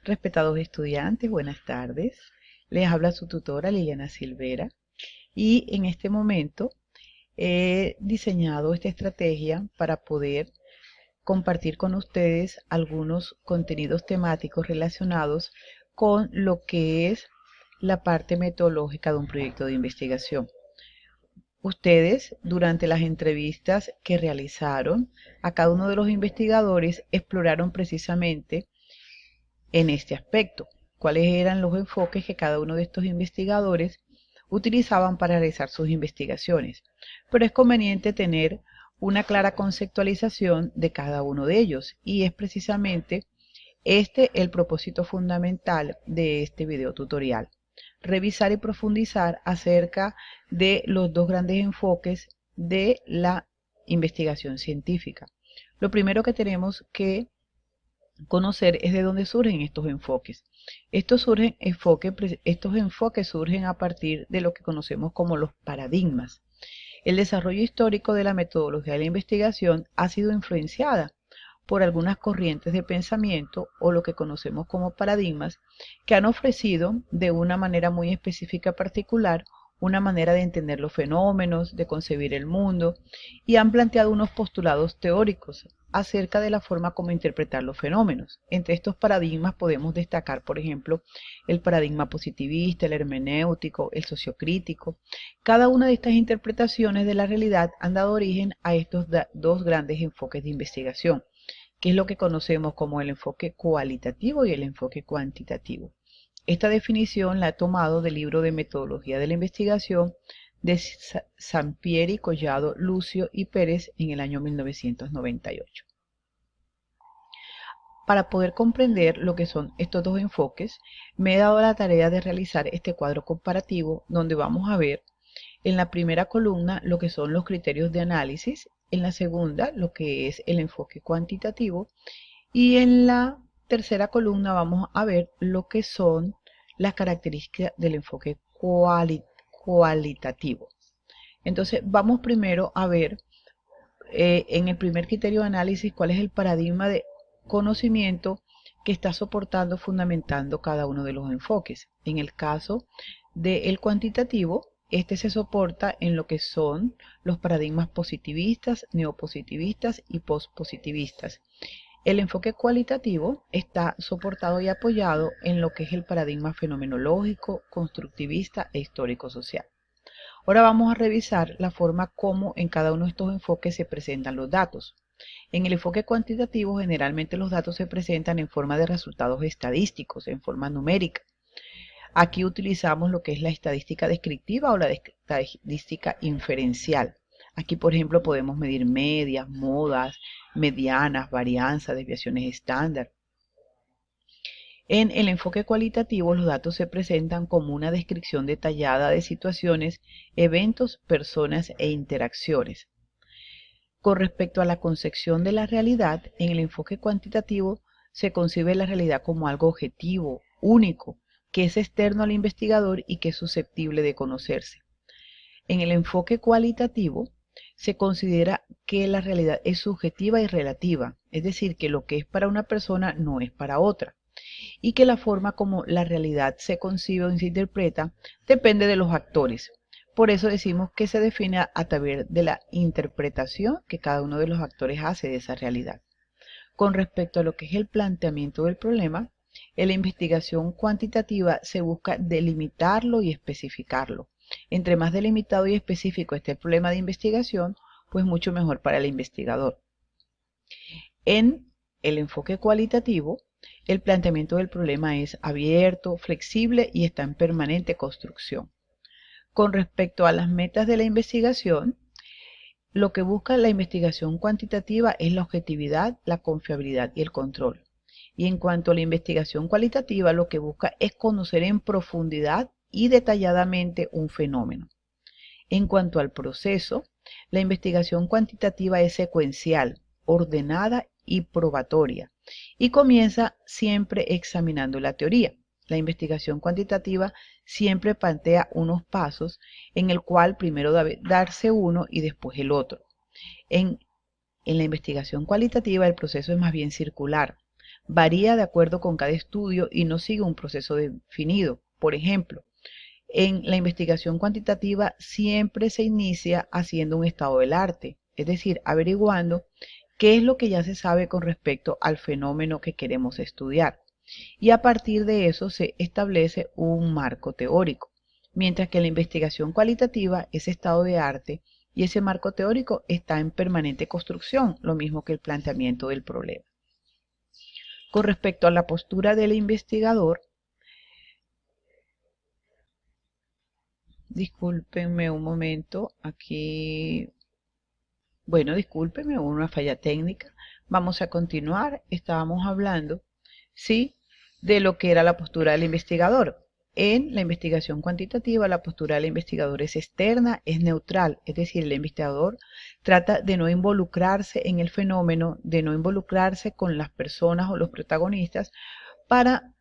Respetados estudiantes, buenas tardes. Les habla su tutora Liliana Silvera y en este momento he diseñado esta estrategia para poder compartir con ustedes algunos contenidos temáticos relacionados con lo que es la parte metodológica de un proyecto de investigación. Ustedes, durante las entrevistas que realizaron a cada uno de los investigadores, exploraron precisamente en este aspecto, cuáles eran los enfoques que cada uno de estos investigadores utilizaban para realizar sus investigaciones. Pero es conveniente tener una clara conceptualización de cada uno de ellos y es precisamente este el propósito fundamental de este video tutorial. Revisar y profundizar acerca de los dos grandes enfoques de la investigación científica. Lo primero que tenemos que conocer es de dónde surgen estos enfoques. Estos enfoques surgen a partir de lo que conocemos como los paradigmas. El desarrollo histórico de la metodología de la investigación ha sido influenciada por algunas corrientes de pensamiento o lo que conocemos como paradigmas que han ofrecido de una manera muy específica particular una manera de entender los fenómenos, de concebir el mundo y han planteado unos postulados teóricos acerca de la forma como interpretar los fenómenos. Entre estos paradigmas podemos destacar, por ejemplo, el paradigma positivista, el hermenéutico, el sociocrítico. Cada una de estas interpretaciones de la realidad han dado origen a estos dos grandes enfoques de investigación, que es lo que conocemos como el enfoque cualitativo y el enfoque cuantitativo. Esta definición la he tomado del libro de Metodología de la Investigación de Sampieri, Collado, Lucio y Pérez en el año 1998. Para poder comprender lo que son estos dos enfoques, me he dado la tarea de realizar este cuadro comparativo donde vamos a ver en la primera columna lo que son los criterios de análisis, en la segunda lo que es el enfoque cuantitativo y en la tercera columna vamos a ver lo que son las características del enfoque cualitativo. Entonces vamos primero a ver en el primer criterio de análisis cuál es el paradigma de conocimiento que está soportando, fundamentando cada uno de los enfoques. En el caso del cuantitativo, este se soporta en lo que son los paradigmas positivistas, neopositivistas y postpositivistas. El enfoque cualitativo está soportado y apoyado en lo que es el paradigma fenomenológico, constructivista e histórico-social. Ahora vamos a revisar la forma como en cada uno de estos enfoques se presentan los datos. En el enfoque cuantitativo generalmente los datos se presentan en forma de resultados estadísticos, en forma numérica. Aquí utilizamos lo que es la estadística descriptiva o la estadística inferencial. Aquí, por ejemplo, podemos medir medias, modas, medianas, varianzas, desviaciones estándar. En el enfoque cualitativo, los datos se presentan como una descripción detallada de situaciones, eventos, personas e interacciones. Con respecto a la concepción de la realidad, en el enfoque cuantitativo se concibe la realidad como algo objetivo, único, que es externo al investigador y que es susceptible de conocerse. En el enfoque cualitativo, se considera que la realidad es subjetiva y relativa, es decir, que lo que es para una persona no es para otra, y que la forma como la realidad se concibe o se interpreta depende de los actores. Por eso decimos que se define a través de la interpretación que cada uno de los actores hace de esa realidad. Con respecto a lo que es el planteamiento del problema, en la investigación cuantitativa se busca delimitarlo y especificarlo. Entre más delimitado y específico esté el problema de investigación, pues mucho mejor para el investigador. En el enfoque cualitativo, el planteamiento del problema es abierto, flexible y está en permanente construcción. Con respecto a las metas de la investigación, lo que busca la investigación cuantitativa es la objetividad, la confiabilidad y el control. Y en cuanto a la investigación cualitativa, lo que busca es conocer en profundidad y detalladamente un fenómeno. En cuanto al proceso, la investigación cuantitativa es secuencial, ordenada y probatoria, y comienza siempre examinando la teoría. La investigación cuantitativa siempre plantea unos pasos en el cual primero debe darse uno y después el otro. En la investigación cualitativa el proceso es más bien circular. varía de acuerdo con cada estudio y no sigue un proceso definido. Por ejemplo, en la investigación cuantitativa siempre se inicia haciendo un estado del arte, es decir, averiguando qué es lo que ya se sabe con respecto al fenómeno que queremos estudiar. Y a partir de eso se establece un marco teórico, mientras que la investigación cualitativa es estado de arte y ese marco teórico está en permanente construcción, lo mismo que el planteamiento del problema. Con respecto a la postura del investigador, discúlpenme un momento, aquí, bueno, discúlpenme, una falla técnica. Vamos a continuar, estábamos hablando, ¿sí?, de lo que era la postura del investigador. En la investigación cuantitativa, la postura del investigador es externa, es neutral, es decir, el investigador trata de no involucrarse en el fenómeno, de no involucrarse con las personas o los protagonistas para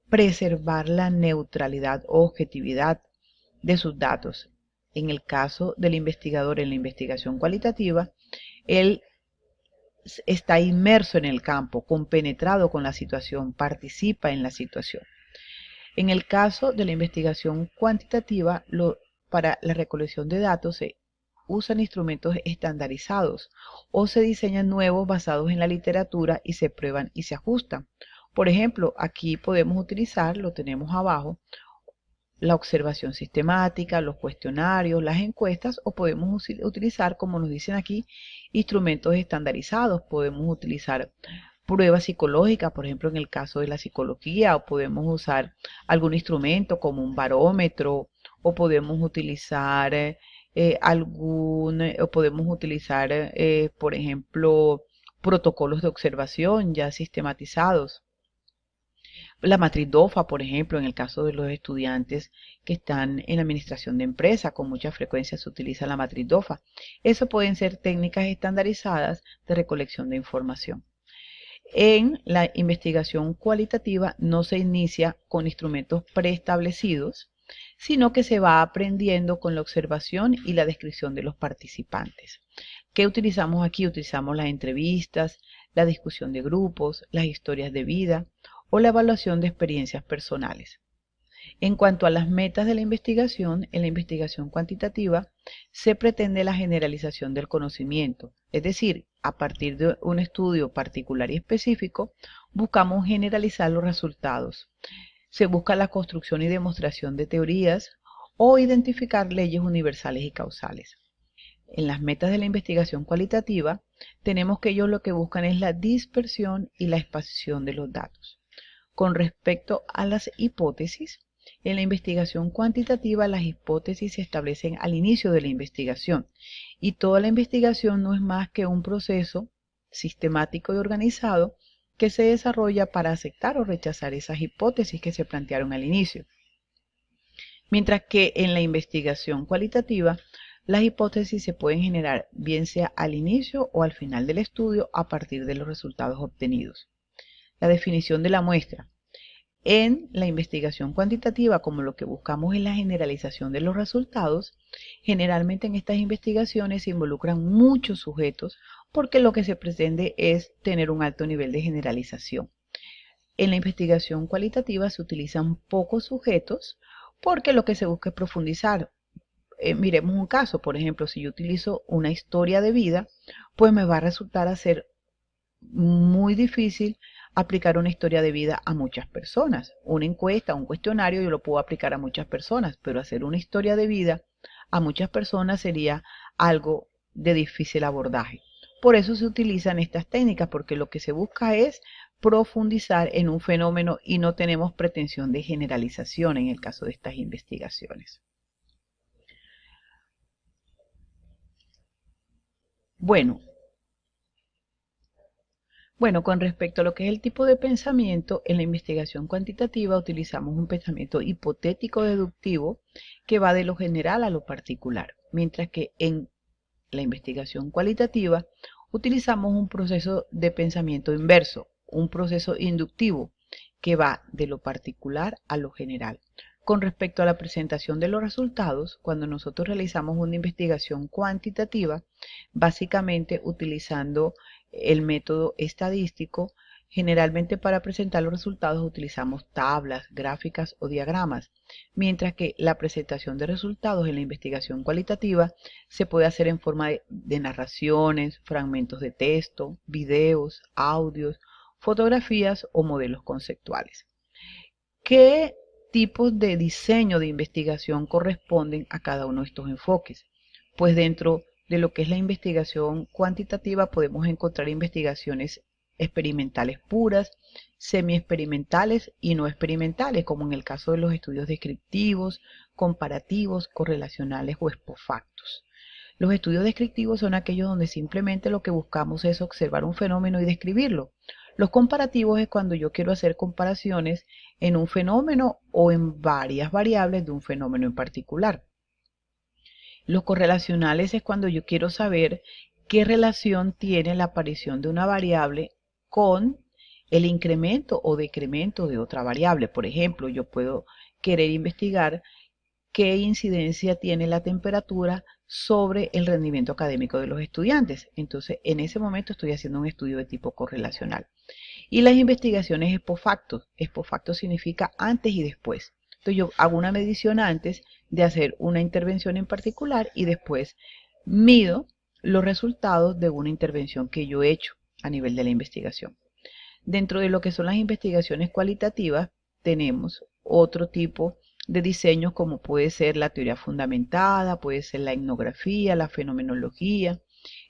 preservar la neutralidad o objetividad de sus datos. En el caso del investigador en la investigación cualitativa, él está inmerso en el campo, compenetrado con la situación, participa en la situación. En el caso de la investigación cuantitativa, para la recolección de datos se usan instrumentos estandarizados o se diseñan nuevos basados en la literatura y se prueban y se ajustan. Por ejemplo, aquí podemos utilizar, lo tenemos abajo, la observación sistemática, los cuestionarios, las encuestas, o podemos utilizar, como nos dicen aquí, instrumentos estandarizados. Podemos utilizar pruebas psicológicas, por ejemplo, en el caso de la psicología, o podemos usar algún instrumento como un barómetro, o podemos utilizar por ejemplo, protocolos de observación ya sistematizados. La matriz DOFA, por ejemplo, en el caso de los estudiantes que están en administración de empresa, con mucha frecuencia se utiliza la matriz DOFA. Eso pueden ser técnicas estandarizadas de recolección de información. En la investigación cualitativa no se inicia con instrumentos preestablecidos, sino que se va aprendiendo con la observación y la descripción de los participantes. ¿Qué utilizamos aquí? Utilizamos las entrevistas, la discusión de grupos, las historias de vida o la evaluación de experiencias personales. En cuanto a las metas de la investigación, en la investigación cuantitativa se pretende la generalización del conocimiento, es decir, a partir de un estudio particular y específico, buscamos generalizar los resultados. Se busca la construcción y demostración de teorías o identificar leyes universales y causales. En las metas de la investigación cualitativa, tenemos que ellos lo que buscan es la dispersión y la expansión de los datos. Con respecto a las hipótesis, en la investigación cuantitativa las hipótesis se establecen al inicio de la investigación y toda la investigación no es más que un proceso sistemático y organizado que se desarrolla para aceptar o rechazar esas hipótesis que se plantearon al inicio. Mientras que en la investigación cualitativa, las hipótesis se pueden generar bien sea al inicio o al final del estudio a partir de los resultados obtenidos. La definición de la muestra. En la investigación cuantitativa, como lo que buscamos es la generalización de los resultados, generalmente en estas investigaciones se involucran muchos sujetos porque lo que se pretende es tener un alto nivel de generalización. En la investigación cualitativa se utilizan pocos sujetos porque lo que se busca es profundizar. Miremos un caso, por ejemplo, si yo utilizo una historia de vida, pues me va a resultar a ser muy difícil aplicar una historia de vida a muchas personas. Una encuesta, un cuestionario, yo lo puedo aplicar a muchas personas, pero hacer una historia de vida a muchas personas sería algo de difícil abordaje. Por eso se utilizan estas técnicas, porque lo que se busca es profundizar en un fenómeno y no tenemos pretensión de generalización en el caso de estas investigaciones. Bueno, con respecto a lo que es el tipo de pensamiento, en la investigación cuantitativa utilizamos un pensamiento hipotético deductivo que va de lo general a lo particular, mientras que en la investigación cualitativa utilizamos un proceso de pensamiento inverso, un proceso inductivo que va de lo particular a lo general. Con respecto a la presentación de los resultados, cuando nosotros realizamos una investigación cuantitativa, básicamente utilizando el método estadístico, Generalmente para presentar los resultados utilizamos tablas, gráficas o diagramas, mientras que la presentación de resultados en la investigación cualitativa se puede hacer en forma de narraciones, fragmentos de texto, videos, audios, fotografías o modelos conceptuales. ¿Qué tipos de diseño de investigación corresponden a cada uno de estos enfoques? Pues dentro de lo que es la investigación cuantitativa podemos encontrar investigaciones experimentales puras, semi-experimentales y no experimentales, como en el caso de los estudios descriptivos, comparativos, correlacionales o expofactos. Los estudios descriptivos son aquellos donde simplemente lo que buscamos es observar un fenómeno y describirlo. Los comparativos es cuando yo quiero hacer comparaciones en un fenómeno o en varias variables de un fenómeno en particular. Los correlacionales es cuando yo quiero saber qué relación tiene la aparición de una variable con el incremento o decremento de otra variable. Por ejemplo, yo puedo querer investigar qué incidencia tiene la temperatura sobre el rendimiento académico de los estudiantes. Entonces, en ese momento estoy haciendo un estudio de tipo correlacional. Y las investigaciones ex facto. Ex facto significa antes y después. Entonces, yo hago una medición antes de hacer una intervención en particular y después mido los resultados de una intervención que yo he hecho a nivel de la investigación. Dentro de lo que son las investigaciones cualitativas, tenemos otro tipo de diseños como puede ser la teoría fundamentada, puede ser la etnografía, la fenomenología,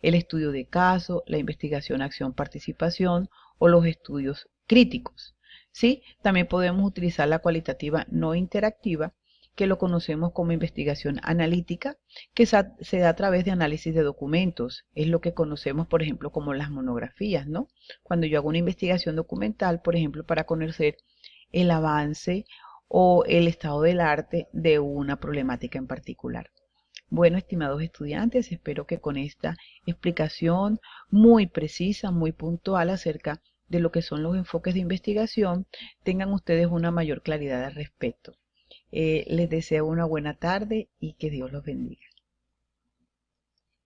el estudio de caso, la investigación, acción, participación o los estudios críticos. ¿Sí? También podemos utilizar la cualitativa no interactiva, que lo conocemos como investigación analítica, que se da a través de análisis de documentos. Es lo que conocemos, por ejemplo, como las monografías, ¿no? Cuando yo hago una investigación documental, por ejemplo, para conocer el avance o el estado del arte de una problemática en particular. Bueno, estimados estudiantes, espero que con esta explicación muy precisa, muy puntual acerca de lo que son los enfoques de investigación, tengan ustedes una mayor claridad al respecto. Les deseo una buena tarde y que Dios los bendiga.